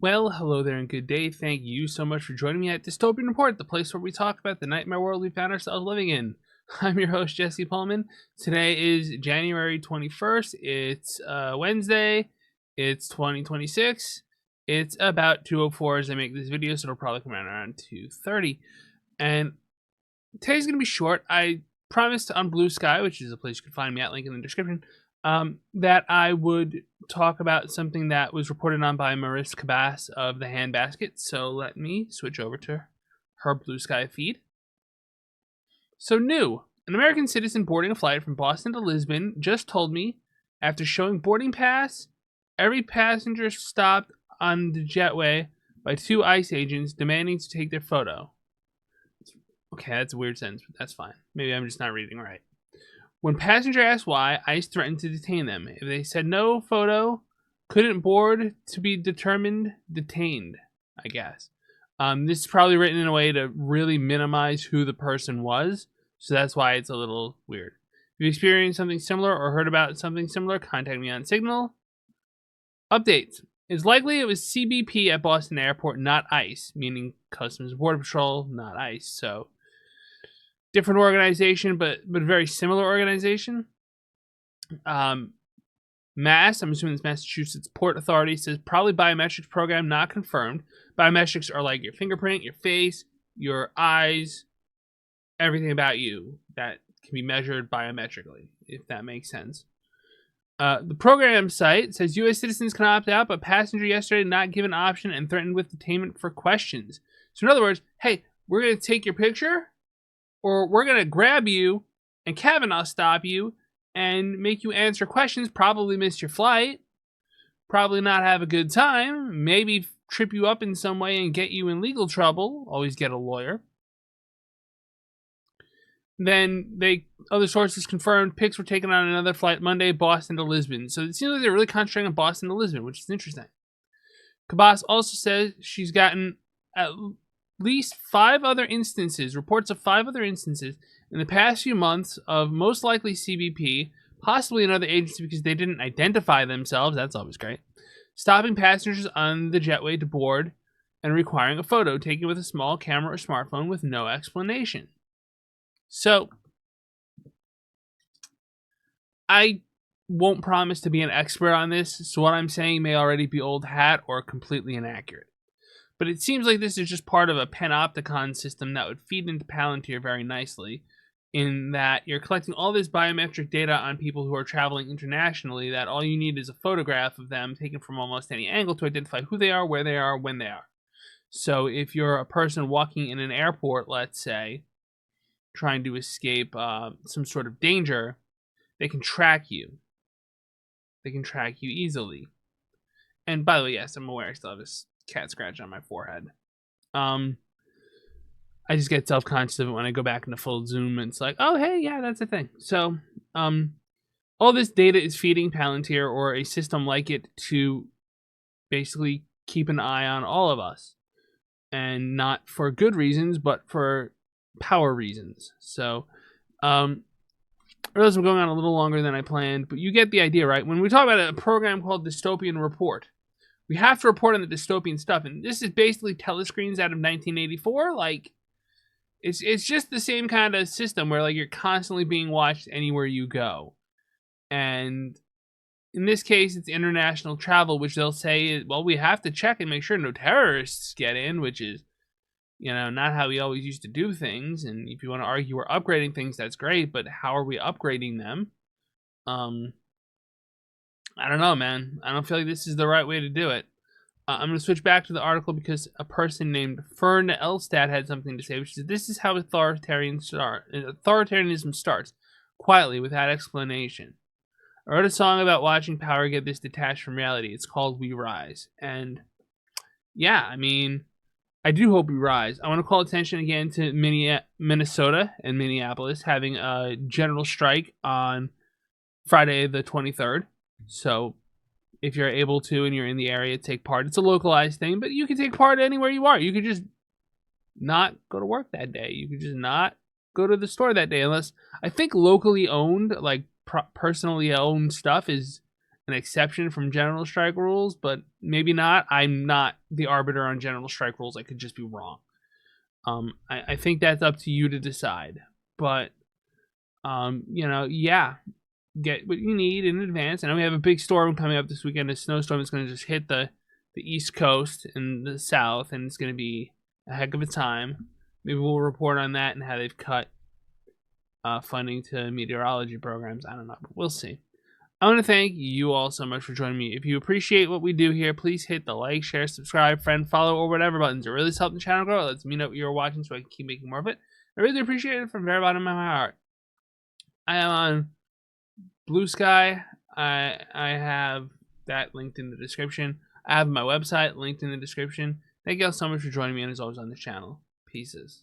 Well, hello there and good day. Thank you so much for joining me at Dystopian Report, the place where we talk about the nightmare world we found ourselves living in. I'm your host, Jesse Pullman. Today is January 21st. It's Wednesday. It's 2026. It's about 2:04 as I make this video, so it'll probably come out around 2:30. And today's going to be short. I promised on Blue Sky, which is a place you can find me at, link in the description, that I would talk about something that was reported on by Maris Cabas of the Handbasket. So let me switch over to her Blue Sky feed. So new, an American citizen boarding a flight from Boston to Lisbon just told me, after showing boarding pass, every passenger stopped on the jetway by two ICE agents demanding to take their photo. Okay, that's a weird sentence, but that's fine. Maybe I'm just not reading right. When passenger asked why, ICE threatened to detain them. If they said no photo, couldn't board, to be determined detained, I guess. This is probably written in a way to really minimize who the person was, so that's why it's a little weird. If you experienced something similar or heard about something similar, contact me on Signal. Updates. It's likely it was CBP at Boston Airport, not ICE, meaning Customs and Border Patrol, not ICE. So different organization, but very similar organization. Mass, I'm assuming it's Massachusetts Port Authority, says probably biometrics program not confirmed. Biometrics are like your fingerprint, your face, your eyes, everything about you that can be measured biometrically, if that makes sense. The program site says U.S. citizens can opt out, but passenger yesterday not given option and threatened with detainment for questions. So in other words, hey, we're going to take your picture, or we're going to grab you and Kavanaugh stop you and make you answer questions, probably miss your flight, probably not have a good time, maybe trip you up in some way and get you in legal trouble. Always get a lawyer. Then other sources confirmed pics were taken on another flight Monday, Boston to Lisbon. So it seems like they're really concentrating on Boston to Lisbon, which is interesting. Cabas also says she's gotten at least reports of 5 other instances in the past few months of most likely CBP, possibly another agency because they didn't identify themselves. That's always great. Stopping passengers on the jetway to board and requiring a photo taken with a small camera or smartphone with no explanation. So, I won't promise to be an expert on this, so what I'm saying may already be old hat or completely inaccurate. But it seems like this is just part of a Panopticon system that would feed into Palantir very nicely, in that you're collecting all this biometric data on people who are traveling internationally, that all you need is a photograph of them taken from almost any angle to identify who they are, where they are, when they are. So if you're a person walking in an airport, let's say, trying to escape some sort of danger, they can track you. They can track you easily. And by the way, yes, I'm aware I still have this cat scratch on my forehead. I just get self-conscious of it when I go back into full zoom, and it's like, oh, hey, yeah, that's a thing. So, all this data is feeding Palantir or a system like it to basically keep an eye on all of us. And not for good reasons, but for power reasons. So, I realize I'm going on a little longer than I planned, but you get the idea, right? When we talk about a program called Dystopian Report, we have to report on the dystopian stuff, and this is basically telescreens out of 1984. Like, it's just the same kind of system where like you're constantly being watched anywhere you go, and in this case, it's international travel, which they'll say, well, we have to check and make sure no terrorists get in, which is, not how we always used to do things. And if you want to argue we're upgrading things, that's great, but how are we upgrading them? I don't know, man. I don't feel like this is the right way to do it. I'm going to switch back to the article because a person named Fern Elstad had something to say, which is, this is how authoritarianism starts, quietly, without explanation. I wrote a song about watching power get this detached from reality. It's called We Rise. And yeah, I mean, I do hope we rise. I want to call attention again to Minnesota and Minneapolis having a general strike on Friday the 23rd. So if you're able to and you're in the area, take part. It's a localized thing, but you can take part anywhere you are. You could just not go to work that day. You could just not go to the store that day, unless I think locally owned, like personally owned stuff is an exception from general strike rules, but maybe not. I'm not the arbiter on general strike rules. I could just be wrong. I think that's up to you to decide. But yeah, get what you need in advance. I know we have a big storm coming up this weekend. A snowstorm is going to just hit the East Coast and the South, and it's going to be a heck of a time. Maybe we'll report on that and how they've cut funding to meteorology programs. I don't know, but we'll see. I want to thank you all so much for joining me. If you appreciate what we do here, please hit the like, share, subscribe, friend, follow, or whatever buttons. It really helps the channel grow. It lets me know what you're watching so I can keep making more of it. I really appreciate it from the very bottom of my heart. I am on Blue Sky. I have that linked in the description. I have my website linked in the description. Thank you all so much for joining me, and as always on this channel. Pieces.